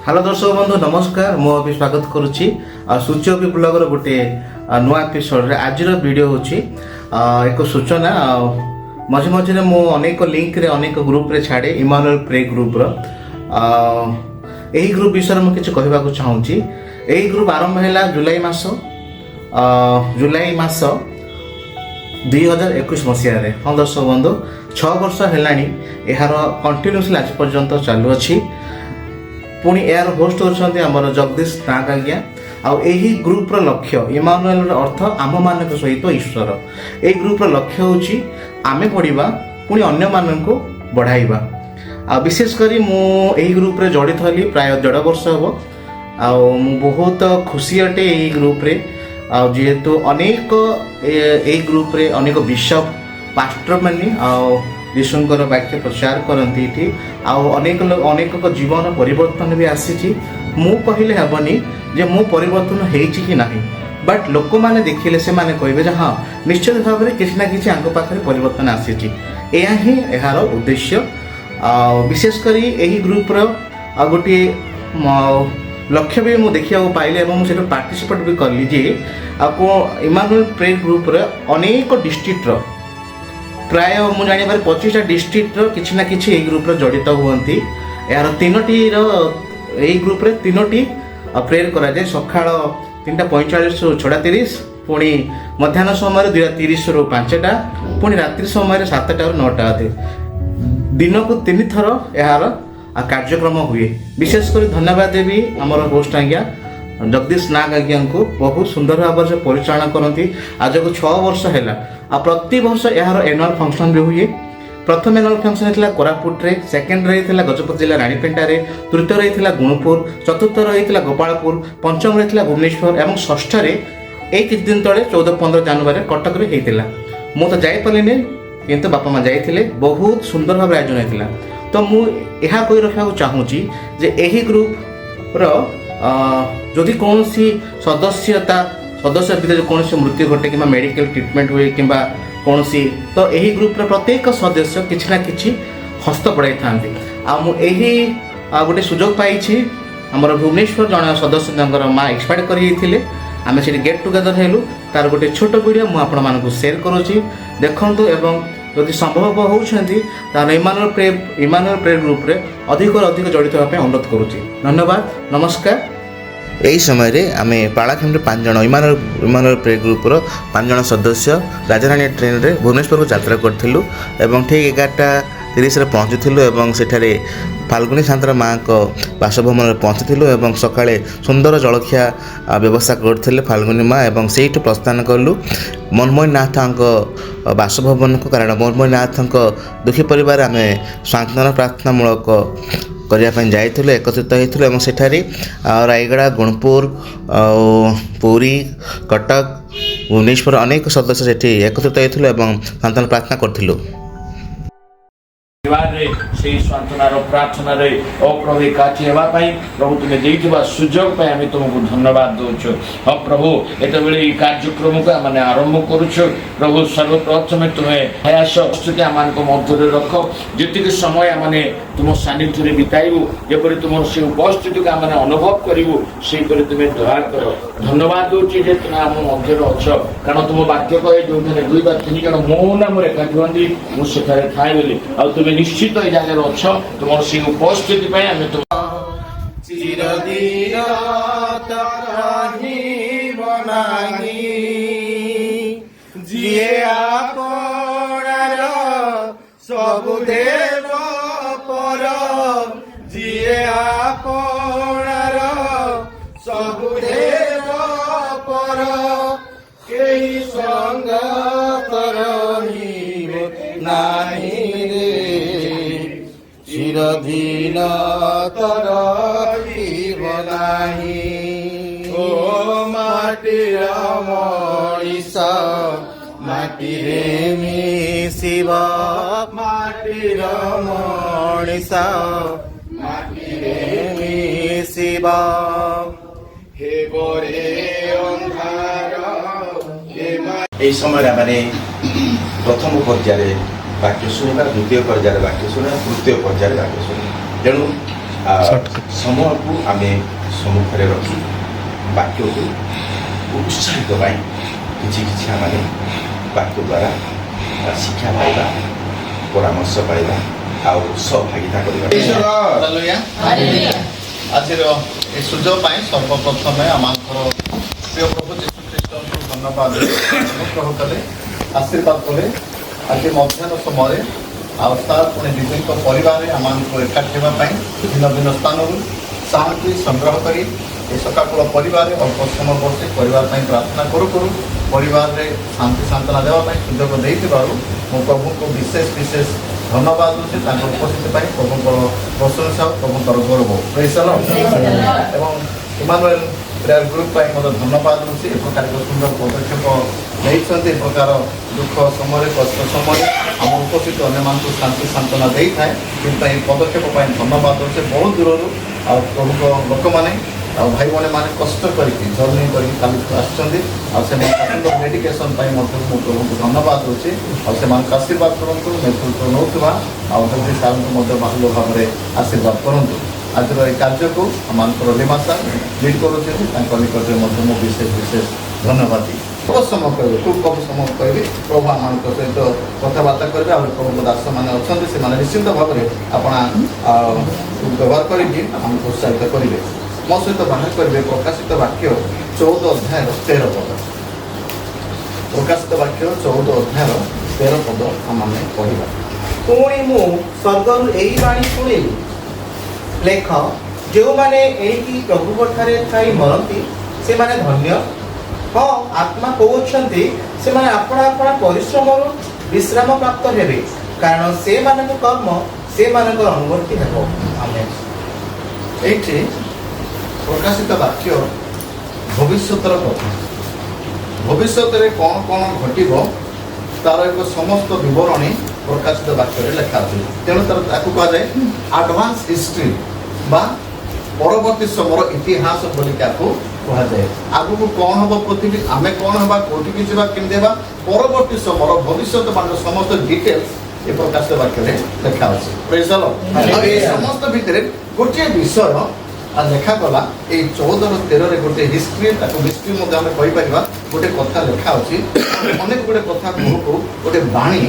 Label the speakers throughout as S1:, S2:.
S1: Hello दर्शक बंधु नमस्कार मु अभी स्वागत करुच्ची सूर्य अभी ब्लगर गोटे नुआ एपिसोड आज वीडियो हूँ एक सूचना मझे मझे मु अनेक लिंक रे अनेक ग्रुप रे छाड़े इमानुएल प्रे ग्रुप यही ग्रुप विषय में किसी कहवाक चाहूँगी। यही ग्रुप आरंभ है जुलाई मास 2021 मसीह। हाँ दर्शक बंधु 6 वर्ष है यार कंटिन्यूसली आज पर्यंत चालू अच्छी। पुणी यार होस्ट होती आमर जगदीश नाग आज्ञा आई ग्रुप्र लक्ष्य इमानुएल अर्थ आम मान सहित ईश्वर। यही ग्रुप्र लक्ष्य हूँ आमे पढ़ा पुणी अन्य मानक बढ़ाइबा। विशेषकर मुझे ग्रुप रे जड़ित हली प्राय 1.5 वर्ष हम बहुत खुशी अटे यही ग्रुप रे जेहेतु अनेक यही ग्रुप रे अनेक बिशप पास्टर माने यीशुंकर वाक्य प्रचार करती अनेक अनेक जीवन परिवर्तन भी आसी। मु कहले हेबनी जे मु परिवर्तन हेछि कि नाही, बट लोक माने देखिले से माने कहबे जे हाँ निश्चित भाव में किसी ना किसी आंक पाखे परिवर्तन आसी। यह ही यार उद्देश्य। विशेषकर यही ग्रुप्र गोटे लक्ष्य भी मुझे देखा पाइले और मुझे पार्टिसिपेट भी कली जे इमानुएल प्रे ग्रुप अनेक डिस्ट्रिक्टर प्राय मुझे जानवर 25टा डिस्ट्रिक्टर किसी ना किसी ग्रुप जड़ित हुए। यार 3टी यही ग्रुप रे 3टी प्रेयर कराए सका 3:45 ରୁ 6:30 पुणी मध्याह्न समय 2:30 ରୁ 5टा पुणी रात्रि समय 7टा ରୁ 9टा दिन को 3 थर यार कार्यक्रम हुए। विशेषकर धन्यवाद देवी आमर होस्ट आज्ञा जगदीश नाग आज्ञा को बहुत सुंदर भाव से परिचालना करती। आज को 6 वर्ष है प्रति वर्ष यार एनुअल फंक्शन भी हुए। प्रथम एनुअल फंक्शन होता कोरापुट रे, सेकेंड रही गजपति जिला रानीपेंटारे, तृतीय रही गुणुपुर, चतुर्थ रही गोपालपुर, पंचम रही भुवनेश्वर और षष्ठ एक किछ दिन तले 14-15 जनवरी कटक रे होता। मु तो जापारे किंतु बापा माँ जाइए बहुत सुंदर भाव आयोजन होता। तो मुझे कही रखा चाहूँगी जे यही ग्रुप जदि कौन सदस्य भितर कौन मृत्यु घटे कि मेडिकल ट्रीटमेंट हुए कि कौन तो यही ग्रुप प्रत्येक सदस्य किसी ना कि हस्त बढ़ाई था। मुझे गोटे सुजोग पाई आमर भुवनेश्वर जन सदस्य माँ एक्सपायर कर आम से गेट टुगेदर हेलु तार गोटे छोट वीडियो मुझे शेयर करुँची देखु। एवं जदि संभव होती इमानुएल प्रे ग्रुप रे अधिक अधिक जड़ित होगा अनुरोध करुँची। धन्यवाद नमस्कार। यही समय आम पालाखेम 5 जन इमानुएल प्रे ग्रुपर 5 जन सदस्य राजाराणी ट्रेन रे भुवनेश्वर को यात्रा करूँ और ठीक 11:30 पहुँचूँ और सेठारे फाल्गुनी शांतर माँ को बासभवन में पहुँचीलु और सका सुंदर जलखिया व्यवस्था करते फाल्गुनी माँ और से प्रस्थान कलु मनमोहन नाथ बासभवन को। कारण मनमोहन नाथ दुखी परिवार आम सांत्वना प्रार्थनामूलक करने जाइलु एकत्रित होइलु और सेठारे रायगड़ा, गुणपुर, पुरी, कटक, भुवनेश्वर अनेक सदस्य सेठी एकत्रित होइलु और सांत्वना प्रार्थना करथिलु।
S2: से सांत्वनार प्रार्थना अप्रभु काठी होगापी प्रभु तुम्हें देवा सुजोग आम तुमको धन्यवाद दौचु। हाँ प्रभु एत बड़े कार्यक्रम को मैंने आरंभ करुच प्रभु सर्वप्रथम तुम्हें प्रयास प्रस्तुति आम मध्य रख जी समय मैंने तुम सानिध्य बिताइबू जपरी तुम से उपस्थिति को आम अनुभव करूँ से तुम्हें दया कर। धन्यवाद दूसरी तुम आम मध्य अच्छ कारण तुम वाक्य कहे जो 2 ବା 3 जन मो नाम एकाठी हमें मुझे थाए बोली आ तुम्हें निश्चित ये जगह अच्छ तुम से उपस्थिति आम तुम
S1: चिरदिन सबु देव पर जिए आपणार सबु देव पर केही संगत रहिबे नाही रे चिरदिन रहिब नाही। ओ माटीर मणिष माटी रे मिशिब माटीर मणिष माटी रे मिशिब हेबरे अंधार। এই সময় মানে প্রথম পর্যায়ে বাক্য শুনিবা, দ্বিতীয় পর্যায়ে বাক্য শুনিবা, তৃতীয় পর্যায়ে বাক্য শুনিবা। তেণু
S3: ସମୟକୁ ଆମେ ସମ୍ମୁଖରେ ରଖି ବାକ୍ୟକୁ ଉତ୍ସାହିତ ପାଇଁ କିଛି କିଛି ଆମେ ବାକ୍ୟ ଦ୍ୱାରା ଶିକ୍ଷା ପାଇବା, ପରାମର୍ଶ ପାଇବା ଆଉ ସହଭାଗିତା କରିବା।
S4: ଆଜିର ଏ ସୁଯୋଗ ପାଇଁ ସର୍ବପ୍ରଥମେ ଆମଙ୍କର ପ୍ରିୟ ପ୍ରଭୁ ଯୀଶୁ ଖ୍ରୀଷ୍ଟଙ୍କୁ ଧନ୍ୟବାଦ ଅନୁଗ୍ରହ କଲେ, ଆଶୀର୍ବାଦ କଲେ। ଆଜି ମଧ୍ୟାହ୍ନ ସମୟରେ ଆଉ ତାର ପୁଣି ଦିଦିଙ୍କ ପରିବାରରେ ଆମମାନଙ୍କୁ ଏକାଠି ହେବା ପାଇଁ ଭିନ୍ନ ଭିନ୍ନ ସ୍ଥାନରୁ ସାମଗ୍ରୀ ସଂଗ୍ରହ କରି ଏ ସକାଳ ପରିବାରରେ ଅଳ୍ପ ସମୟ ବସି ପରିବାର ପାଇଁ ପ୍ରାର୍ଥନା କରୁ କରୁ ପରିବାରରେ ଶାନ୍ତି ସାନ୍ତ୍ୱନା ଦେବା ପାଇଁ ସୁଯୋଗ ଦେଇଥିବାରୁ ମୁଁ ପ୍ରଭୁଙ୍କୁ ବିଶେଷ ବିଶେଷ ଧନ୍ୟବାଦ ଦେଉଛି। ତାଙ୍କ ଉପସ୍ଥିତି ପାଇଁ ପ୍ରଭୁଙ୍କର ପ୍ରଶଂସା, ପ୍ରଭୁଙ୍କର ଗୌରବ। ଏବଂ ଇମାନୁଏଲ ପ୍ରେୟାର ଗ୍ରୁପ୍ ପାଇଁ ମୋତେ ଧନ୍ୟବାଦ ଦେଉଛି। ଏ ପ୍ରକାର ଏକ ସୁନ୍ଦର ପଦକ୍ଷେପ ନେଇଛନ୍ତି। ଏ ପ୍ରକାର ଦୁଃଖ ସମୟରେ, କଷ୍ଟ ସମୟରେ ଆମ ଉପସ୍ଥିତ ଅନ୍ୟମାନଙ୍କୁ ଶାନ୍ତି ସାନ୍ତ୍ୱନା ଦେଇଥାଏ। ସେଥିପାଇଁ ଏ ପଦକ୍ଷେପ ପାଇଁ ଧନ୍ୟବାଦ ଦେଉଛି। ବହୁତ ଦୂରରୁ ଆଉ ପ୍ରଭୁଙ୍କ ଲୋକମାନେ ଆଉ ଭାଇ ଭଉଣୀମାନେ କଷ୍ଟ କରିକି ଜର୍ଣ୍ଣି କରିକି କାଲିଠୁ ଆସିଛନ୍ତି। ଆଉ ସେମାନଙ୍କ ମେଡ଼ିକେସନ୍ ପାଇଁ ମଧ୍ୟ ମୁଁ ପ୍ରଭୁଙ୍କୁ ଧନ୍ୟବାଦ ଦେଉଛି। ଆଉ ସେମାନଙ୍କୁ ଆଶୀର୍ବାଦ କରନ୍ତୁ, ନେତୃତ୍ୱ ନେଉଥିବା ଆଉ ଜଗଦୀଶ ସାର୍ଙ୍କୁ ମଧ୍ୟ ବାହୁଲ୍ୟ ଭାବରେ ଆଶୀର୍ବାଦ କରନ୍ତୁ। ଆଜିର ଏହି କାର୍ଯ୍ୟକୁ ଆମମାନଙ୍କର ଲିମା ସାର୍ ଲିଡ୍ କରୁଛନ୍ତି। ତାଙ୍କ ନିକଟରେ ମଧ୍ୟ ମୁଁ ବିଶେଷ ବିଶେଷ ଧନ୍ୟବାଦ ଦିଏ। ବହୁତ ସମୟ କହିବେ, ଖୁବ୍ କମ୍ ସମୟ କହିବି। ପ୍ରଭୁ ଆମମାନଙ୍କ ସହିତ କଥାବାର୍ତ୍ତା କରିବେ। ଆଉ ପ୍ରଭୁଙ୍କ ଦାସମାନେ ଅଛନ୍ତି, ସେମାନେ ନିଶ୍ଚିନ୍ତ ଭାବରେ ଆପଣ ବ୍ୟବହାର କରିକି ଆମକୁ ଉତ୍ସାହିତ କରିବେ। ମୋ ସହିତ ବାହାର କରିବେ ପ୍ରକାଶିତ ବାକ୍ୟ 14 ଅଧ୍ୟାୟର 13 ପଦ। ପ୍ରକାଶିତ ବାକ୍ୟ 14 ଅଧ୍ୟାୟର 13 ପଦ ଆମେ ପଢ଼ିବା।
S1: ପୁଣି ମୁଁ ସ୍ୱର୍ଗରୁ ଏହି ବାଣୀ ଶୁଣିଲି, ଲେଖ, ଯେଉଁମାନେ ଏଇଠି ପ୍ରଭୁଙ୍କଠାରେ ଥାଇ ମରନ୍ତି ସେମାନେ ଧନ୍ୟ। ହଁ, ଆତ୍ମା କହୁଛନ୍ତି ସେମାନେ ଆପଣା ଆପଣା ପରିଶ୍ରମରୁ ବିଶ୍ରାମ ପ୍ରାପ୍ତ ହେବେ, କାରଣ ସେମାନଙ୍କ କର୍ମ ସେମାନଙ୍କର ଅନୁବର୍ତ୍ତୀ ହେବ। ଆମେ
S4: ଏଇଠି ପ୍ରକାଶିତ ବାକ୍ୟ ଭବିଷ୍ୟତର କଥା। ଭବିଷ୍ୟତରେ କ'ଣ କ'ଣ ଘଟିବ ତାର ଏକ ସମସ୍ତ ବିବରଣୀ ପ୍ରକାଶିତ ବାକ୍ୟରେ ଲେଖା ଅଛି। ତେଣୁ ତାକୁ କୁହାଯାଏ ଆଡଭାନ୍ସ ହିଷ୍ଟ୍ରି ବା ପରବର୍ତ୍ତୀ ସମୟର ଇତିହାସ ବୋଲି ତାକୁ କୁହାଯାଏ। ଆଗକୁ କ'ଣ ହେବ ପୃଥିବୀ, ଆମେ କ'ଣ ହେବା, କୋଉଠିକି ଯିବା, କେମିତି ହେବା, ପରବର୍ତ୍ତୀ ସମୟର ଭବିଷ୍ୟତମାନର ସମସ୍ତ ଡିଟେଲ୍ସ ଏ ପ୍ରକାଶିତ ବାକ୍ୟରେ ଲେଖା ଅଛି। ଆଉ ଏ ସମସ୍ତ ଭିତରେ ଗୋଟିଏ ବିଷୟ ଲେଖାଗଲା। ଏଇ 14-13 ଗୋଟିଏ ହିଷ୍ଟ୍ରି, ତାକୁ ହିଷ୍ଟ୍ରି ମଧ୍ୟ ଆମେ କହିପାରିବା। ଗୋଟେ କଥା ଲେଖା ଅଛି। ଅନେକ ଗୁଡ଼ିଏ କଥା କହୁ ଗୋଟେ ବାଣୀ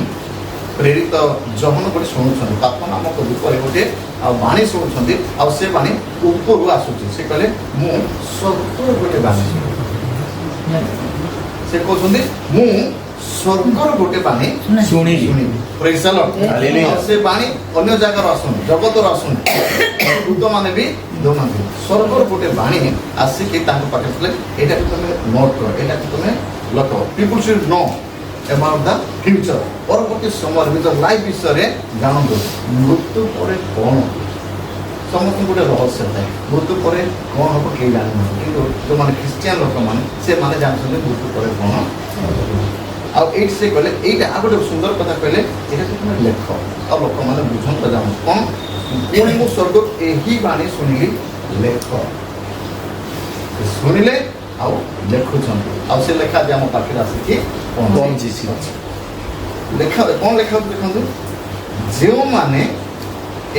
S4: ପ୍ରେରିତ ଜହନ ଗୋଟେ ଶୁଣୁଛନ୍ତି। ପାପ ନାମକ ରୂପରେ ଗୋଟେ ଆଉ ବାଣୀ ଶୁଣୁଛନ୍ତି। ଆଉ ସେ ବାଣୀ ଉପରୁ ଆସୁଛି। ସେ କହିଲେ ମୁଁ ସ୍ୱର୍ଗରୁ ଗୋଟେ ବାଣୀ ଶୁଣିଲି। ସେ କହୁଛନ୍ତି ମୁଁ ସ୍ୱର୍ଗର ଗୋଟେ ବାଣୀ ଶୁଣିଲି। ସେ ବାଣୀ ଅନ୍ୟ ଜାଗାରୁ ଆସୁନି, ଜଗତରୁ ଆସୁନି, ଦୂତମାନେ ବି ଦେଉନାହାନ୍ତି। ସ୍ୱର୍ଗର ଗୋଟେ ବାଣୀ ଆସିକି ତାଙ୍କ ପାଖରେ ଥିଲେ, ଏଇଟାକୁ ତୁମେ ନୋଟ୍ କର, ଏଇଟାକୁ ତୁମେ ଲେଖ। People should no about the future, ପରବର୍ତ୍ତୀ ସମୟରେ ନିଜ ଲାଇଫ୍ ବିଷୟରେ ଜାଣନ୍ତୁ। ମୃତ୍ୟୁ ପରେ କ'ଣ, ସମସ୍ତଙ୍କୁ ଗୋଟେ ରହସ୍ୟ ଥାଏ। ମୃତ୍ୟୁ ପରେ କ'ଣ ହେବ କେହି ଜାଣିନାହାନ୍ତି, କିନ୍ତୁ ଯେଉଁମାନେ ଖ୍ରୀଷ୍ଟିଆନ ଲୋକମାନେ ସେମାନେ ଜାଣିଛନ୍ତି ମୃତ୍ୟୁ ପରେ କ'ଣ। ଆଉ ଏଇଠି ସେ କହିଲେ, ଏଇଟା ଆଉ ଗୋଟେ ସୁନ୍ଦର କଥା କହିଲେ, ଏଇଟାକୁ ତୁମେ ଲେଖ ଆଉ ଲୋକମାନେ ବୁଝନ୍ତୁ ଜାଣନ୍ତୁ କ'ଣ। ପୁଣି ମୁଁ ସ୍ୱର୍ଗରୁ ଏହି ବାଣୀ ଶୁଣିଲି, ଲେଖ। ଶୁଣିଲେ ଆଉ ଲେଖୁଛନ୍ତି। ଆଉ ସେ ଲେଖା ଯେ ଆମ ପାଖରେ ଆସିକି ପହଞ୍ଚିଛି। ଲେଖା କ'ଣ ଲେଖା ହେଉଛି ଦେଖନ୍ତୁ, ଯେଉଁମାନେ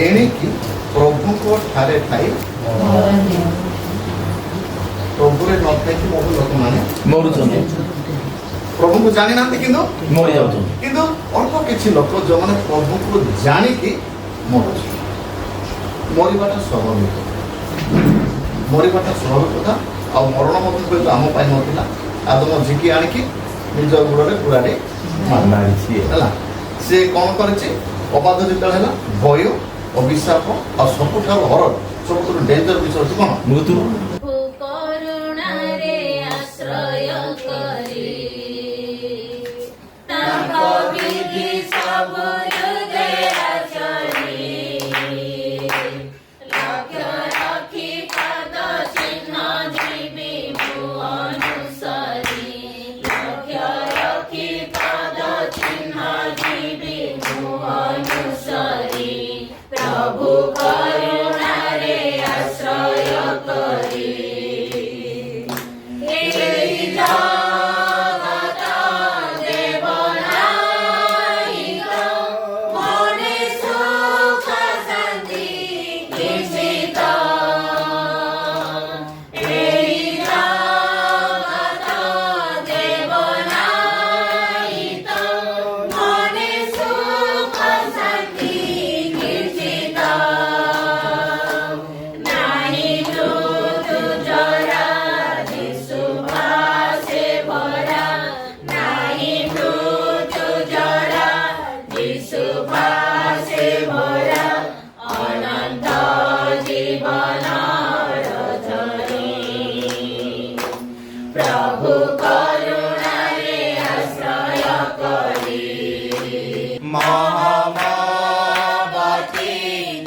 S4: ଏଣିକି ପ୍ରଭୁଙ୍କ ଠାରେ ଥାଇ ପ୍ରଭୁରେ ନ ଥାଇକି ବହୁ ଲୋକମାନେ
S2: ମରୁଛନ୍ତି,
S4: ପ୍ରଭୁଙ୍କୁ ଜାଣିନାହାନ୍ତି କିନ୍ତୁ
S2: ମରି ଯାଉଛନ୍ତି।
S4: କିନ୍ତୁ ଅଳ୍ପ କିଛି ଲୋକ ଯେଉଁମାନେ ପ୍ରଭୁଙ୍କୁ ଜାଣିକି ମରୁଛନ୍ତି। ମରିବାଟା ସ୍ୱାଭାବିକ, ମରିବାଟା ସ୍ୱାଭାବିକ କଥା। ଆଉ ମରଣ ମଧ୍ୟ ହୁଏତ ଆମ ପାଇଁ ନଥିଲା। ଆଦମ ଝିକି ଆଣିକି ନିଜ ଗୋଡ଼ରେ ପୁରାରେ ମାରିଛି ହେଲା। ସେ କ'ଣ କରିଛି, ଅବାଧ ଯେତେବେଳେ ହେଲା, ଭୟ, ଅଭିଶାପ ଆଉ ସବୁଠାରୁ ହରଡ଼, ସବୁଠାରୁ ଡେଞ୍ଜର ବିଷୟ ହେଉଛି କ'ଣ, ମୃତ୍ୟୁ।
S5: କରୁଣାରେ ଆଶ୍ରୟ କରି ତାଙ୍କ ବିଧି ସବୁ ହୃଦୟ ଚଳି ଲକ୍ଷ୍ୟ ରଖି ପାଦ ଚିହ୍ନ ଯିବି ମୁଁ ଅନୁସରି ଲକ୍ଷ୍ୟ ରଖି ପାଦ ଚିହ୍ନ ଯିବି ମୁଁ ଅନୁସରି ପ୍ରଭୁ କରୁଣାରେ ଆଶ୍ରୟ କରି ଏହି ଜଗତ ଦେବ ନାୟକ ଜୀବନର ଝରି ପ୍ରଭୁ କରୁଣାରେ ଆଶ୍ରୟ କରି
S1: ମହମବତୀ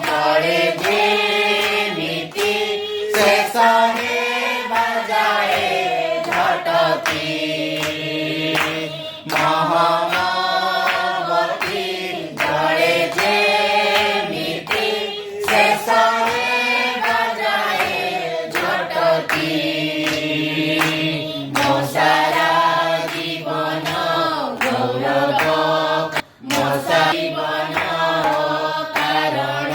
S1: ଜଳେ ଯେମିତି ଶେଷରେ ବଜାଏ ଝଟକି ମହମବତୀ ଜଳେ ଯେମିତି ଶେଷରେ ବଜାଏ ଝଟକି ମୋ ସାରା ଜୀବନ ଗୌରବ ମୋ ଜୀବନ କାରଣ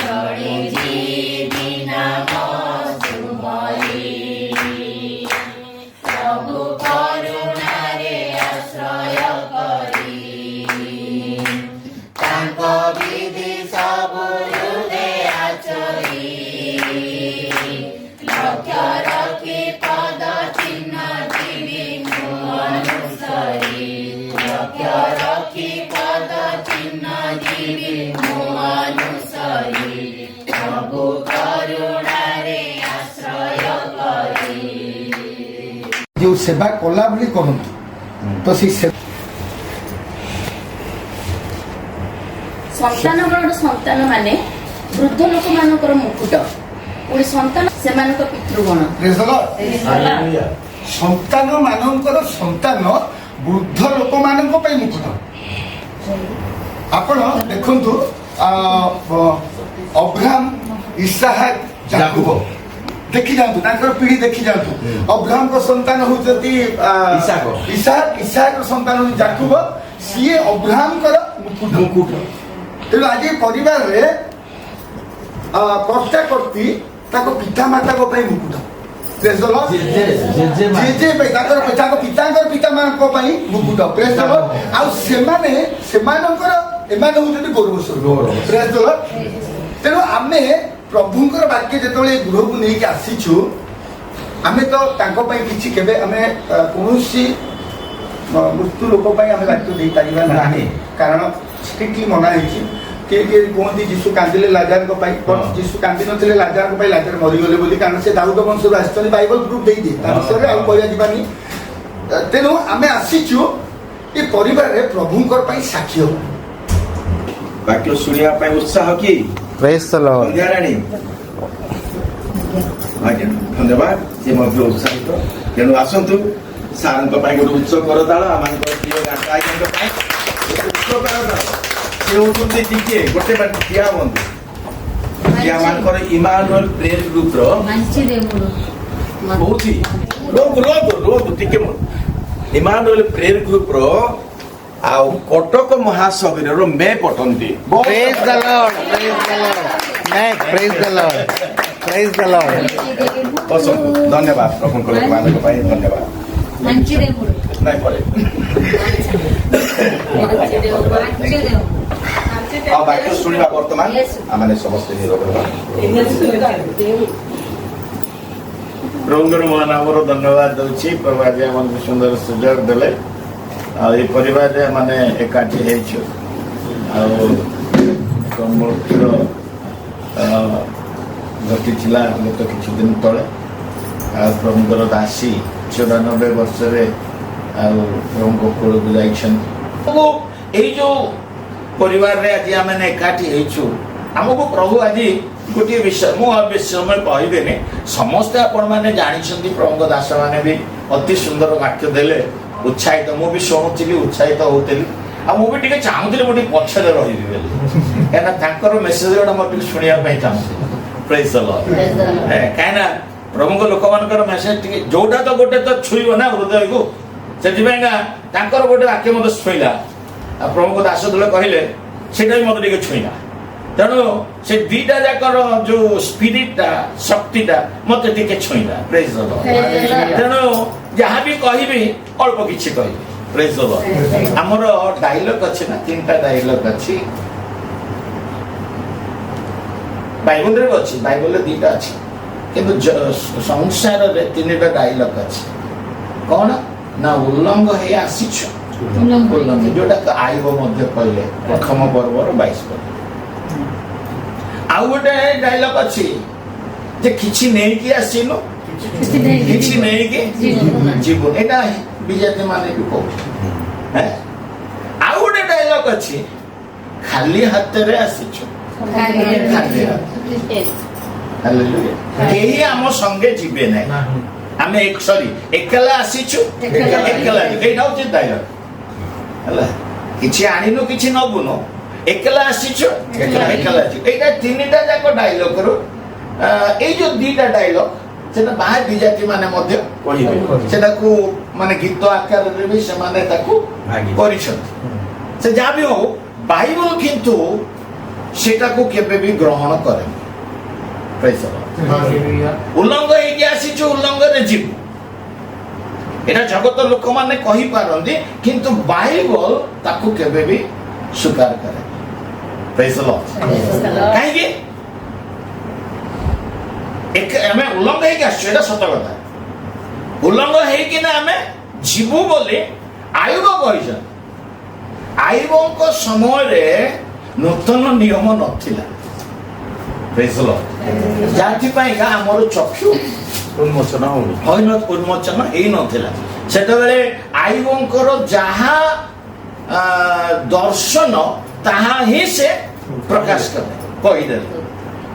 S1: ଜଳି ଯିବି ନାମ ସୁମରି ପ୍ରଭୁ କରୁଣାରେ ଆଶ୍ରୟ କରି ତାଙ୍କ ବିଧି ସବୁ ହୃଦେ ଆଚରି ଲକ୍ଷ୍ୟ ରଖି ପଦ ଚିହ୍ନ ଯିବି ମୁଁ ଅନୁସରି ଲକ୍ଷ୍ୟ ରଖି ପଦ ଚିହ୍ନ ଯିବି ମୁଁ ଅନୁସରି ପ୍ରଭୁ କରୁଣାରେ ଆଶ୍ରୟ କରି
S6: ଯେଉଁ ସେବା କଲା ଭଳି କରନ୍ତୁ ତ ସେଇ
S7: ସନ୍ତାନ ବଳର ସନ୍ତାନ ମାନେ ବୃଦ୍ଧ ଲୋକମାନଙ୍କର ମୁକୁଟ ପୁଣି ସନ୍ତାନ ସେମାନଙ୍କ ପିତୃଗଣ
S6: ସନ୍ତାନ ମାନଙ୍କର ସନ୍ତାନ ବୃଦ୍ଧ ଲୋକମାନଙ୍କ ପାଇଁ ମୁକୁଟ। ଆପଣ ଦେଖନ୍ତୁ ଅବ୍ରାହମ ଇସାହାକ ଯାକୁବ ଦେଖି ଯାଆନ୍ତୁ ତାଙ୍କର ପିଢ଼ି ଦେଖି ଯାଆନ୍ତୁ। ଅବ୍ରାହମଙ୍କ ସନ୍ତାନ ହଉଛନ୍ତି ଇସାହାକର ସନ୍ତାନ ହଉଛି ଯାକୁବ। ସିଏ ଅବ୍ରାହମଙ୍କର ମୁକୁଟ। ତେଣୁ ଆଜି ପରିବାରରେ କର୍ତ୍ତା କର୍ତ୍ତି ତାଙ୍କ ପିତାମାତାଙ୍କ ପାଇଁ ମୁକୁଟ। ତାଙ୍କ ପିତାଙ୍କର ପିତାମାନଙ୍କ ପାଇଁ ମୁକୁଟ। ଆଉ ସେମାନଙ୍କର ଏମାନେ ହଉଛନ୍ତି ଗୌରବ। ତେଣୁ ଆମେ ପ୍ରଭୁଙ୍କର ବାକ୍ୟ ଯେତେବେଳେ ଗୃହକୁ ନେଇକି ଆସିଛୁ ଆମେ ତ ତାଙ୍କ ପାଇଁ କିଛି କେବେ ଆମେ କୌଣସି ମୃତ୍ୟୁ ଲୋକ ପାଇଁ ଆମେ ବାକ୍ୟ ଦେଇପାରିବା ନାହିଁ କାରଣ ଷ୍ଟ୍ରିକ୍ଟଲି ମନା ହେଇଛି। କିଏ କିଏ କୁହନ୍ତି ଯୀଶୁ କାନ୍ଦିଲେ ଲାଜାରଙ୍କ ପାଇଁ ଯୀଶୁ କାନ୍ଦି ନଥିଲେ ଲାଜାରଙ୍କ ପାଇଁ ଲାଜାର ମରିଗଲେ ବୋଲି କାରଣ ସେ ଦାଉଦ ବଂଶରୁ ଆସିଛନ୍ତି ବାଇବଲ ଗ୍ରୁପ ଦେଇଦିଏ ତା ବିଷୟରେ ଆଉ କହିବା ଯିବାନି। ତେଣୁ ଆମେ ଆସିଛୁ ଏ ପରିବାରରେ ପ୍ରଭୁଙ୍କର ପାଇଁ ସାକ୍ଷୀ ହବ।
S3: ବାକ୍ୟ ଶୁଣିବା ପାଇଁ ଉତ୍ସାହ କି
S1: ପ୍ରେଜ୍ ଦ ଲର୍ଡ।
S3: ସନ୍ଧ୍ୟାରାଣୀ ଆଜ୍ଞା ଧନ୍ୟବାଦ ସେ ମଧ୍ୟ ଉତ୍ସାହିତ। ତେଣୁ ଆସନ୍ତୁ ସାରଙ୍କ ପାଇଁ ଗୋଟେ ଉଚ୍ଚ କରତାଳ ଆମମାନଙ୍କର ପ୍ରିୟ ଗାଁଟା ଆଜ୍ଞାଙ୍କ ପାଇଁ ଉଚ୍ଚ କରତାଳ। ସେ ହଉଛନ୍ତି ଟିକେ ଗୋଟେ ବାଟ ଠିଆ ହୁଅନ୍ତୁ। ମାନଙ୍କର ଇମାନୁଏଲ ପ୍ରେୟର ଗ୍ରୁପର କହୁଛି ରୁହନ୍ତୁ ଟିକେ ଇମାନୁଏଲ ପ୍ରେୟର ଗ୍ରୁପର ଆଉ କଟକ ମହାଶବରୀର ମେ ପଠନ୍ତି।
S1: ପ୍ରେଜ୍ ଦ ଲର୍ଡ। ପ୍ରେଜ୍ ଦ ଲର୍ଡ। ପ୍ରେଜ୍ ଦ ଲର୍ଡ। ପ୍ରେଜ୍ ଦ ଲର୍ଡ।
S3: ବସନ୍ତୁ। ଧନ୍ୟବାଦ ପ୍ରଭୁଙ୍କ ଲୋକମାନଙ୍କ ପାଇଁ ଧନ୍ୟବାଦ। ନାଇଁ ପରେ ଆଉ ବାକ୍ୟ ଶୁଣିବା ବର୍ତ୍ତମାନ ଆମେ ସମସ୍ତେ ନିରବ ହେବା।
S2: ପ୍ରଭୁଙ୍କର ମହାନାମର ଧନ୍ୟବାଦ ଦଉଛି। ପ୍ରଭୁ ଆଜି ଆମକୁ ସୁନ୍ଦର ସୁଯୋଗ ଦେଲେ ଆଉ ଏ ପରିବାରରେ ମାନେ ଏକାଠି ହେଇଛୁ। ଆଉ ଏକ ମୃତ୍ୟୁର ଘଟିଥିଲା ଗତ କିଛି ଦିନ ତଳେ। ଆଉ ପ୍ରଭୁଙ୍କର ଦାସୀ 94 ବର୍ଷରେ ଆଉ ପ୍ରଭୁଙ୍କ କୋଳକୁ ଯାଇଛନ୍ତି। ଏଇ ଯୋଉ ପରିବାରରେ ଆଜି ଆମେ ଏକାଠି ହେଇଛୁ ଆମକୁ ପ୍ରଭୁ ଆଜି ଗୋଟିଏ ବିଷୟ ମୁଁ ବେଶୀ ସମୟ କହିବେନି ସମସ୍ତେ ଆପଣମାନେ ଜାଣିଛନ୍ତି। ପ୍ରଭୁଙ୍କ ଦାସମାନେ ବି ଅତି ସୁନ୍ଦର ବାକ୍ୟ ଦେଲେ ଉତ୍ସାହିତ ମୁଁ ବି ଶୁଣୁଥିଲି ଉତ୍ସାହିତ ହଉଥିଲି। ଆଉ ମୁଁ ବି ଟିକେ ଚାହୁଁଥିଲି ମୁଁ ଟିକେ ପଛରେ ରହିବି ବୋଲି କାହିଁକିନା ତାଙ୍କର ମେସେଜ ଗୁଡ଼ା ମୋର ଟିକେ ଶୁଣିବା ପାଇଁ ଚାହୁଁଥିଲି। ପ୍ରେଜ୍ ଦ ଲର୍ଡ। କାହିଁକିନା ପ୍ରଭୁଙ୍କ ଲୋକମାନଙ୍କର ମେସେଜ ଟିକେ ଯୋଉଟା ତ ଗୋଟେ ତ ଛୁଇଁବ ନା ହୃଦୟକୁ ସେଥିପାଇଁକା ତାଙ୍କର ଗୋଟେ ବାକ୍ୟ ମୋତେ ଛୁଇଁଲା। ଆଉ ପ୍ରଭୁଙ୍କ ଦାସ ଯେତେବେଳେ କହିଲେ ସେଇଟା ବି ମୋତେ ଟିକେ ଛୁଇଁଲା। ତେଣୁ ସେ ଦିଟା ଯାକର ଯୋଉ ସ୍ପିରିଟଟା ଶକ୍ତିଟା ମୋତେ ଟିକେ ଛୁଇଁଲା। ପ୍ରେଜ୍ ଦ ଲର୍ଡ। ତେଣୁ ଯାହା ବି କହିବି ଅଳ୍ପ କିଛି କହିବି। ପ୍ରେଜ୍ ଦ ଲର୍ଡ। ଆମର ଡାଇଲଗ ଅଛି ନା 3ଟା ଡାଇଲଗ ଅଛି ବାଇବଲରେ ଅଛି। ବାଇବଲରେ 2ଟା ଅଛି କିନ୍ତୁ ସଂସାରରେ 3ଟା ଡାଇଲଗ ଅଛି। କଣ ନା ଉଲ୍ଲଙ୍ଘ ହେଇ ଆସିଛୁ ଯୋଉଟା ଆଇବ ମଧ୍ୟ କହିଲେ ପ୍ରଥମ ପର୍ବର 22 ପର୍ବ। ଆଉ ଗୋଟେ ଡାଇଲଗ ଅଛି ଯେ କିଛି ନେଇକି ଆସିନୁ କିଛି ନେଇକି ଯିବୁ, ଏଇଟା ବିଜାତି ମାନେ ବି କହୁଛୁ। ଆଉ ଗୋଟେ ଡାଇଲଗ ଅଛି ଖାଲି ହାତରେ ଆସିଛୁ, ଖାଲି ହାତରେ। ହାଲେଲୁୟା। କେହି ଆମ ସଙ୍ଗେ ଯିବେ ନାହିଁ, ଆମେ ଏକଲା ଆସିଛୁ ଏକଲା ଯିବୁ। ଏଇଟା ହଉଛି ଡାଇଲଗ ହେଲା। କିଛି ଆଣିନୁ କିଛି ନବୁନୁ, ଏକଲା ଆସିଛୁ ଏକଲା ଯିବୁ। ଏଇଟା ତିନିଟା ଯାକ ଡାଇଲଗରୁ ଏଇ ଯୋଉ ଦିଟା ଡାଇଲଗ ସେଟା ବାହାର ବିଜାତି ମାନେ ମଧ୍ୟ କହିବେ, ସେଟାକୁ ମାନେ ଗୀତ ଆକାରରେ ବି ସେମାନେ ତାକୁ କରିଛନ୍ତି। ସେ ଯାହା ବି ହଉ, ବାଇବଲ କିନ୍ତୁ ସେଟାକୁ କେବେ ବି ଗ୍ରହଣ କରେନି। ଉଲ୍ଲଙ୍ଘ ହେଇକି ଆସିଛୁ, ଉଲ୍ଲଙ୍ଘରେ ଯିବୁ, ଏଟା ଜଗତ ଲୋକମାନେ କହିପାରନ୍ତି, କିନ୍ତୁ ବାଇବଲ ତାକୁ କେବେ ବି ସ୍ୱୀକାର କରେ। କାହିଁକି ଆମେ ଉଲ୍ଲଙ୍ଘ ହେଇକି ଆସିଛୁ, ଏଟା ସତ କଥା। ଉଲ୍ଲଙ୍ଘ ହେଇକିନା ଆମେ ଯିବୁ ବୋଲି ଆୟୁବ କହିଛନ୍ତି। ଆୟୁବଙ୍କ ସମୟରେ ନୂତନ ନିୟମ ନଥିଲା, ଯାଥିପାଇଁକା ଆମର ଚକ୍ଷୁ ଉନ୍ମୋଚନ ହେଇନଥିଲା। ସେତେବେଳେ ଆୟୁବଙ୍କର ଯାହା ଦର୍ଶନ ତାହା ହିଁ ସେ ପ୍ରକାଶ କଲେ, କହିଦେଲେ।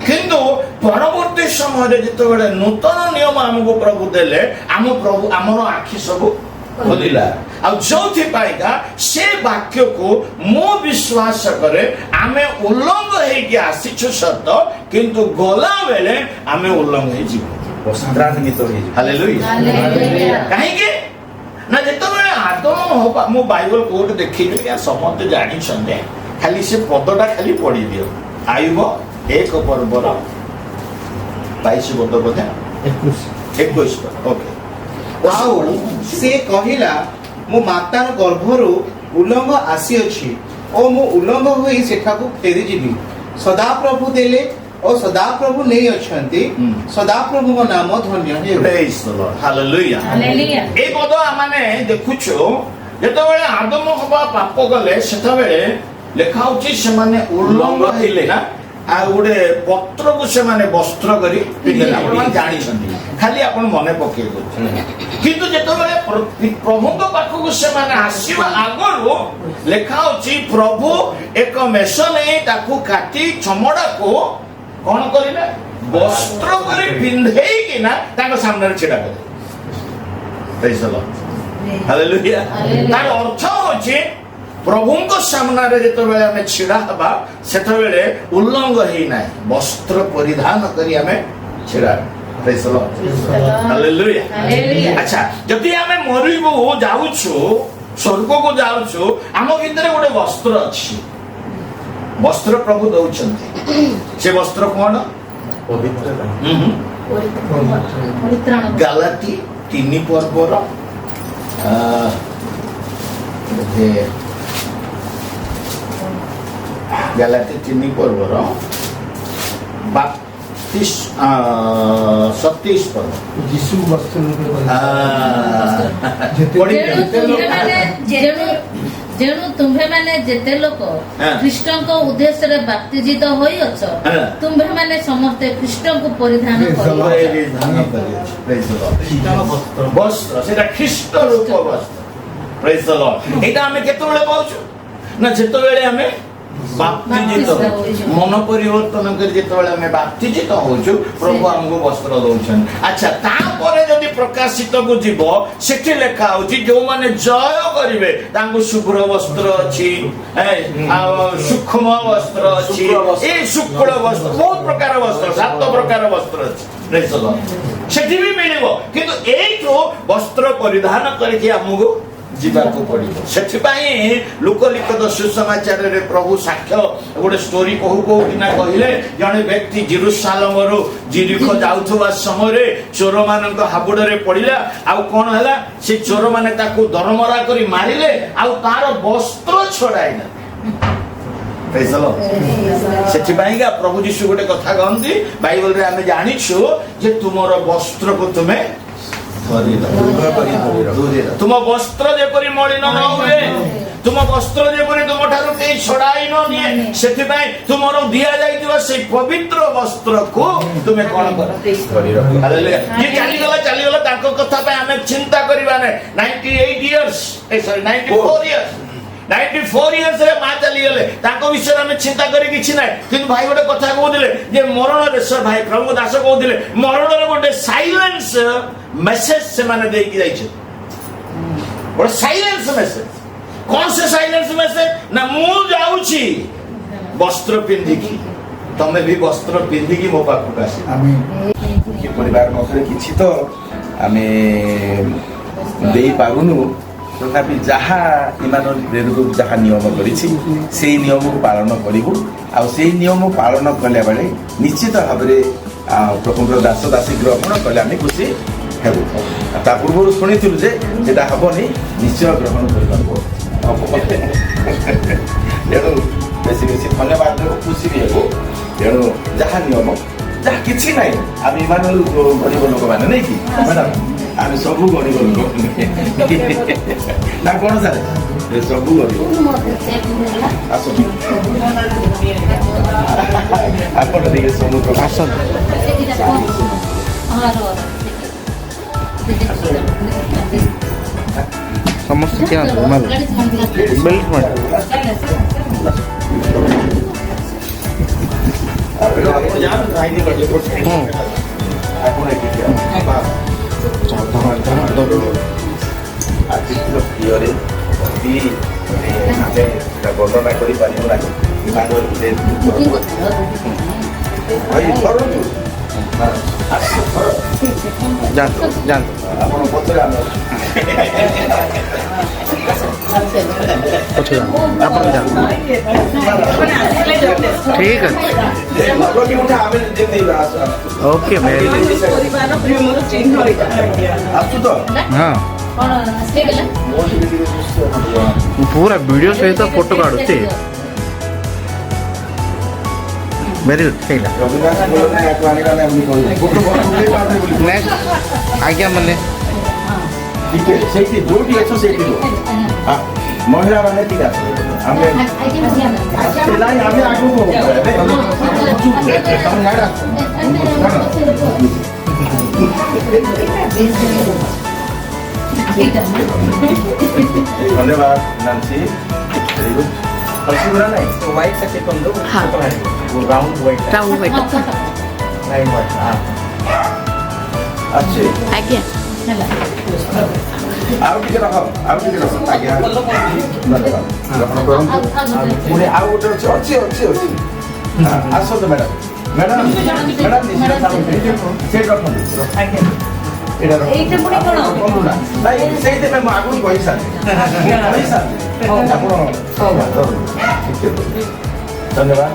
S2: କିନ୍ତୁ ପରବର୍ତ୍ତୀ ସମୟରେ ଯେତେବେଳେ ନୂତନ ନିୟମ ଆମକୁ ପ୍ରଭୁ ଦେଲେ, ଆମର ଆଖି ସବୁ ଖୋଲିଲା। ଆଉ ଯୋଉଥିପାଇଁକା ସେ ବାକ୍ୟକୁ ମୁଁ ବିଶ୍ୱାସ କରେ, ଆମେ ଉଲ୍ଲଙ୍ଘ ହେଇକି ଆସିଛୁ ସତ, କିନ୍ତୁ ଗଲା ବେଳେ ଆମେ ଉଲ୍ଲଙ୍ଘ ହେଇଯିବୁ, କାହିଁକି ନା ଯେତେବେଳେ ଆଦମ ହବା, ମୁଁ ବାଇବଲ କୋଉଠି ଦେଖିଲି, ସମସ୍ତେ ଜାଣିଛନ୍ତି, ଖାଲି ସେ ପଦଟା ଖାଲି ପଢିଦିଅ। ଆୟୁବ 1 ପର୍ବର 22 ପଦ ବୋଧେ 21 ପଦ। ଓକେ।
S1: ଆଉ ସେ କହିଲା, ମୋ ମାତାର ଗର୍ଭରୁ ଉଲ୍ଲଙ୍ଘ ଆସିଅଛି ଓ ମୁଁ ଉଲ୍ଲଙ୍ଘ ହୋଇ ସେଠାକୁ ଫେରିଯିବି। ସଦାପ୍ରଭୁ ଦେଲେ ଓ ସଦାପ୍ରଭୁ ନେଇ ଅଛନ୍ତି, ସଦାପ୍ରଭୁଙ୍କ ନାମ ଧନ୍ୟ ହେଉ।
S2: ହାଲେଲୁୟା। ଏଇ ପଦ ଆମେ ଦେଖୁଛୁ, ଯେତେବେଳେ ଆଦମ ହବା ପାପ କଲେ, ସେତେବେଳେ ଲେଖା ହଉଛି ସେମାନେ ଉଲ୍ଲଙ୍ଘ ହେଲେ ନା, ଆଉ ଗୋଟେ ପତ୍ରକୁ ସେମାନେ ବସ୍ତ୍ର କରି ପିନ୍ଧିଲେ। ଆପଣମାନେ ଜାଣିଛନ୍ତି, ଖାଲି ଆପଣ ମନେ ପକେଇ ଦଉଛନ୍ତି। କିନ୍ତୁ ଯେତେବେଳେ ପ୍ରଭୁଙ୍କ ପାଖକୁ ସେମାନେ ଆସିବା ଆଗରୁ ଲେଖା ହଉଛି, ପ୍ରଭୁ ଏକ ମେଷ ନେଇ ତାକୁ କାଟି ଚମଡ଼ାକୁ କଣ କରିଲେ, ବସ୍ତ୍ର କରି ପିନ୍ଧେଇକିନା ତାଙ୍କ ସାମ୍ନାରେ ଛିଡା କଲେ। ହାଲେଲୁୟା। ତାର ଅର୍ଥ ହଉଛି, ପ୍ରଭୁଙ୍କ ସାମ୍ନାରେ ଯେତେବେଳେ ଆମେ ଛିଡା ହେବା, ସେତେବେଳେ ଉଲ୍ଲଙ୍ଘ ହେଇନାହିଁ, ବସ୍ତ୍ର ପରିଧାନ କରି ଆମେ ଛିଡା। ଆଚ୍ଛା, ଯଦି ଆମେ ମରିବୁ ଯାଉଛୁ, ସ୍ୱର୍ଗକୁ ଯାଉଛୁ, ଆମ ଭିତରେ ଗୋଟେ ବସ୍ତ୍ର ଅଛି, ବସ୍ତ୍ର ପ୍ରଭୁ ଦଉଛନ୍ତି। ସେ ବସ୍ତ୍ର କଣ? ଗାଲାତି 3 ପର୍ବର ଗାଲାତି 3 ପର୍ବର 27 ପଦ।
S6: ଯୀଶୁ ବସ୍ତ୍ର
S5: ଯେଣୁ ତୁମ୍ଭେମାନେ ଯେତେ ଲୋକ ଖ୍ରୀଷ୍ଟଙ୍କ ଉଦ୍ଦେଶ୍ୟରେ ବାପ୍ତିଜିତ ହୋଇଅଛ, ତୁମ୍ଭେମାନେ ସମସ୍ତେ ଖ୍ରୀଷ୍ଟଙ୍କୁ ପରିଧାନ
S2: ବସ୍ତ୍ର, ସେଟା ଖ୍ରୀଷ୍ଟ ରୂପ ବସ୍ତ୍ର। ପ୍ରେଜ୍ ଦ ଲର୍ଡ। ଏଇଟା ଆମେ କେତେବେଳେ ପାଉଛୁ ନା, ଯେତେବେଳେ ଆମେ ବାପ୍ତିଜିତ, ମନ ପରିବର୍ତ୍ତନ କରି ଯେତେବେଳେ ଆମେ ବାପ୍ତିଜିତ ହଉଛୁ, ପ୍ରଭୁ ଆମକୁ ବସ୍ତ୍ର ଦଉଛନ୍ତି। ଆଚ୍ଛା, ତାପରେ ଯଦି ପ୍ରକାଶିତକୁ ଯିବ, ସେଠି ଲେଖା ହଉଛି, ଯୋଉମାନେ ଜୟ କରିବେ ତାଙ୍କୁ ଶୁଭ୍ର ବସ୍ତ୍ର ଅଛି, ସୂକ୍ଷ୍ମ ବସ୍ତ୍ର ଅଛି, ଏଇ ଶୁକ୍ଳ ବସ୍ତ୍ର, ବହୁତ ପ୍ରକାର ବସ୍ତ୍ର, 7 ପ୍ରକାର ବସ୍ତ୍ର ଅଛି। ସେଠି ବି ମିଳିବ, କିନ୍ତୁ ଏଇଠୁ ବସ୍ତ୍ର ପରିଧାନ କରିକି ଆମକୁ ଯିବାକୁ ପଡିବ। ସେଥିପାଇଁ ଲୋକଲିଖିତ ସୁସମାଚାରରେ ପ୍ରଭୁ ସାକ୍ଷ୍ୟ ଗୋଟେ ଷ୍ଟୋରି କିନା କହିଲେ, ଜଣେ ବ୍ୟକ୍ତି ଜେରୁସାଲେମରୁ ଜିରିଖ ଯାଉଥିବା ସମୟରେ ଚୋରମାନଙ୍କ ହାବୁଡରେ ପଡିଲା। ଆଉ କଣ ହେଲା, ସେ ଚୋରମାନେ ତାକୁ ଦରମରା କରି ମାରିଲେ, ଆଉ ତାର ବସ୍ତ୍ର ଛଡାଇଲା। ସେଥିପାଇଁକା ପ୍ରଭୁ ଯୀଶୁ ଗୋଟେ କଥା କହନ୍ତି, ବାଇବଲରେ ଆମେ ଜାଣିଛୁ ଯେ ତୁମର ବସ୍ତ୍ରକୁ ତୁମେ ତୁମ ବସ୍ତ୍ର ଯେପରି ମଳିନ ନ ହୁଏ, तुम वस्त्र जेपरि तुम ठारू केही छड़ाई न निए सेथिबाई तुमर दिया जाइतिबा से पवित्र वस्त्र को तुमे कोन कर हालेलुया ये चली गला ताको कथा पे हमें चिंता करबा नै 98 इयर्स सॉरी 94 इयर्स 94 इयर्स रे मां चली गले ताको विषय में चिंता करी किछि नै किंतु भाई गोटे कथा कहउदिले जे मरण रे सर भाई प्रभु दास कहउदिले मरण रे गोटे साइलेंस मैसेज से माने देकी जाई छै और साइलेंस मैसेज कौन से साइलेंस मैसेज ना मु जाउछि वस्त्र पिंधिकी तमे भी वस्त्र पिंधिकी मो पाखु आसी
S6: आमीन
S3: कि परिवार मखरे किछि तो आमे देई पारुनु तथापि जहा इमानुएल प्रेयर ग्रुप जहा नियम करिछि सेही नियम को पालन करिबु आ सेही नियम पालन कले बेले निश्चित भाबरे प्रभुर दास दासी ग्रहण कले आमे खुशी हेबु ता पूर्व शुणिथिलु जे जेटा हबनी निश्चय ग्रहण करबाको तेणु बेसी बेसी धन्यवाद खुशी भी हेबु तेणु जहा नियम जहा किछि नाही आमे इमानुएल गरीब लोक माने नै कि मैडम आमे सबु गरीब लोक ना कोन सारे सबु गरीब आसो आपण देखि समुद्र भाषण
S1: समस्त क्या माल बेल्ट में
S3: ବର୍ଣ୍ଣନା କରିପାରିବୁ ନାହିଁ ଆପଣ ପଛରେ ଆମେ
S1: ठीक है ओके
S3: ଆସୁ ତ
S1: हाँ पूरा वीडियो सहित फोटो काढुचे वेरी गुड ठीक है नेक्स्ट आज्ञा मैंने
S3: ସେଇଠି ଯୋଉଠି ଅଛ ସେଇଠି ମହିଳା ମାନେ ଠିକ ଆସ ଆମେ ଆମେ ଆଗକୁ ଧନ୍ୟବାଦ ନାନ୍ସି ଅସୁବିଧା ନାହିଁ ହ୍ୱାଇଟ୍ ଟା ଚେକ୍ କରନ୍ତୁ ରାଉଣ୍ଡ ହ୍ୱାଇଟ୍ ନାଇଁ ହ୍ୱାଇଟ୍ ଅଛି
S7: ଆଜ୍ଞା
S3: ଆଉ ଟିକେ ରହ ଆଜ୍ଞା ଧନ୍ୟବାଦ ଗ୍ରହଣ କରନ୍ତୁ ପୁଣି ଆଉ ଗୋଟେ ଅଛି ଆସନ୍ତୁ ମ୍ୟାଡ଼ାମ ସେଇଠି ରଖନ୍ତୁ ନାଇଁ ସେଇଥିପାଇଁ ମୁଁ ଆଗରୁ କହିସାରିଲି ଆପଣ ଧନ୍ୟବାଦ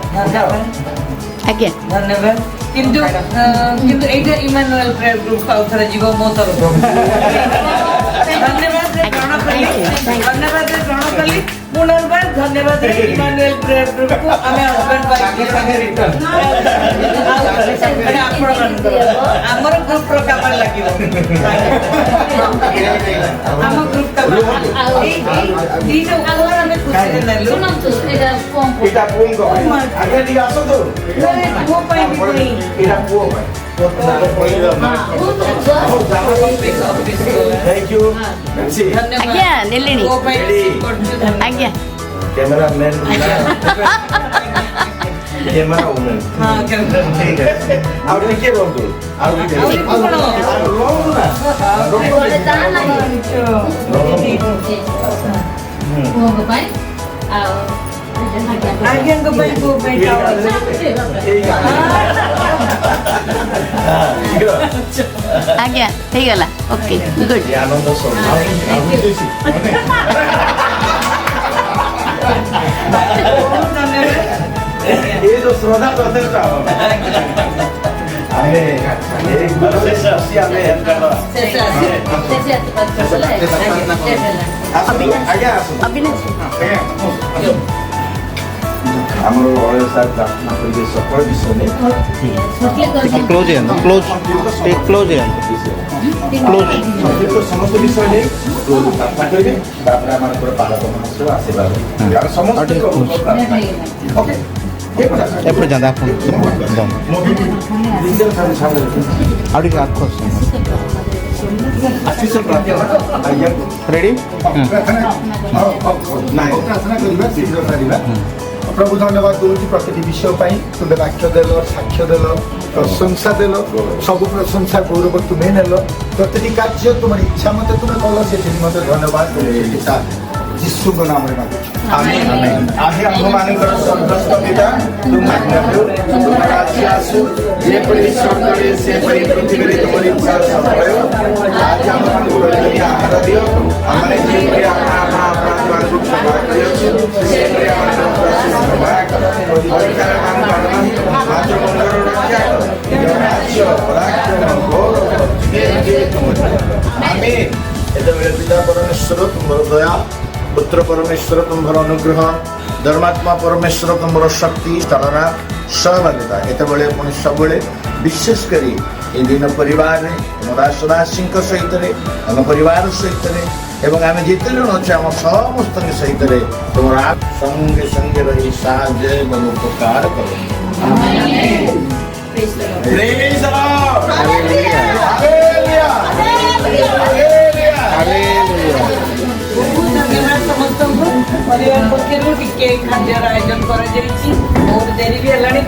S7: ଆଜ୍ଞା
S8: ଧନ୍ୟବାଦ କିନ୍ତୁ ଏଇଟା ଇମାନୁଏଲ ପ୍ରେୟର ଗ୍ରୁପ ଆଉ ଥରେ ଯିବ ମୋ ତରଫରୁ ଧନ୍ୟବାଦରେ ଗ୍ରହଣ କଲି ପୁନର୍ବାର ଧନ୍ୟବାଦରେ ଇମାନୁଏଲ ପ୍ରେୟର ଗ୍ରୁପକୁ ଆମେ ହଜବେଣ୍ଡ ଆପଣମାନଙ୍କର ଆମର ଗ୍ରୁପର କାମ ଲାଗିବ ଆମ ଗ୍ରୁପ କାମ ଦିଟା ଉପହାର ଆମେ ଖୁସିରେ ନେଲୁ
S3: ଏଇଟା ପୁଅଙ୍କ ପାଇଁ ଆଜ୍ଞା ଟିକେ ଆସନ୍ତୁ
S8: ପୁଅ ପାଇଁ ପୁଣି
S3: ଏଇଟା ପୁଅ ପାଇଁ Thank you.
S7: ଆଜ୍ଞା ନେଲେଣି
S8: ପୁଅ ପାଇଁ
S7: ଆଜ୍ଞା
S3: कैमरा मैन कैमरा वुमेन
S8: ହଁ କେମିତି
S3: ठीक है ଆଉ ଟିକେ ରହନ୍ତୁ ଆଉ ଟିକେ ରହନ୍ତୁ ନା
S8: ଆଜ୍ଞାଙ୍କ ପାଇଁ ପୁଅ ପାଇଁ
S7: ଆଜ୍ଞା ହେଇଗଲା ଓକେ ଗୁଡ୍
S3: ଆନନ୍ଦ ये जो श्रद्धा प्रतिष्ठा हमें ଆମର ଓଡ଼ିଶା ପ୍ରାର୍ଥନା କରିବେ ସକଳ ବିଷୟ ନେଇ
S1: क्लोज है क्लोज क्लोज है क्लोज
S3: ସମସ୍ତ ବିଷୟ ନେଇ ପ୍ରାର୍ଥନା କରିବେ ତାପରେ ଆମମାନଙ୍କର ପାଳକ ମହୋତ୍ସବ ଆସିବାର ଆମେ ସମସ୍ତଙ୍କୁ ଓକେ
S1: ଏପଟେ ଯାଆନ୍ତୁ ଆପଣ ଆଉ ଟିକେ ଆଖ
S3: ଆଶିଷ ପ୍ରାର୍ଥନା ଆଜ୍ଞା
S1: ରେଡ଼ି
S6: ପ୍ରାର୍ଥନା କରିବା ଶୀଘ୍ର ସାରିବା ପ୍ରଭୁ ଧନ୍ୟବାଦ ଦଉଛି ପ୍ରତିଟି ବିଷୟ ପାଇଁ ତୁମେ ବାକ୍ୟ ଦେଲ ସାକ୍ଷ୍ୟ ଦେଲ ପ୍ରଶଂସା ଦେଲ ସବୁ ପ୍ରଶଂସା ଗୌରବ ତୁମେ ନେଲ ପ୍ରତିଟି କାର୍ଯ୍ୟ ତୁମର ଇଚ୍ଛା ମତେ ତୁମେ କଲ ସେଥିରେ ମତେ ଧନ୍ୟବାଦ ପିତା ଯୀଶୁଙ୍କ ନାମରେ ମାଗୁଛି
S3: ଆମେନ୍ ଆଜି ଆମ୍ଭମାନଙ୍କର ସ୍ୱର୍ଗସ୍ଥ ପିତା ତୁ ମାନ୍ୟରୁ ତୁମ ରାଜ୍ୟ ଆସୁ ଯେପରି ସ୍ୱର୍ଗରେ ସେପରି ପୃଥିବୀରେ ତୁମର ଇଚ୍ଛା ସମ୍ଭୟ ଆଜି ଆମମାନଙ୍କୁ ଦୈନିକ ଆହାର ଦିଅ ଆମେ ଯେପରି ଆପଣମାନଙ୍କୁ କ୍ଷମା କରିଅଛୁ ସେପରି ପରୀକ୍ଷାରେ ମାତ୍ର ମଙ୍ଗଳ ରକ୍ଷା ରାଜ୍ୟ ପରାକ୍ରମ ଗୌରବ ଆମେନ୍ ଯେତେବେଳେ ପିତା ପରମେଶ୍ୱର ତୁମର ଦୟା पुत्र परमेश्वर तुम्हारा अनुग्रह धर्मात्मा परमेश्वर तुम्हारा शक्ति चालना सहभागिता ये पुणी सब विशेषकर ये दिन परिवार में तुम दासदासी सहित आम परिवार सहित एवं आम जिते जन अच्छे आम समस्त सहित तुम संगे संगे रही साहाय्य एवं उपकार कर
S8: ସମସ୍ତଙ୍କୁ ପରିବାର ପକ୍ଷରୁ ଟିକେ ଖାଦ୍ୟର ଆୟୋଜନ କରାଯାଇଛି ବହୁତ ଡେରି ବି ହେଲାଣି।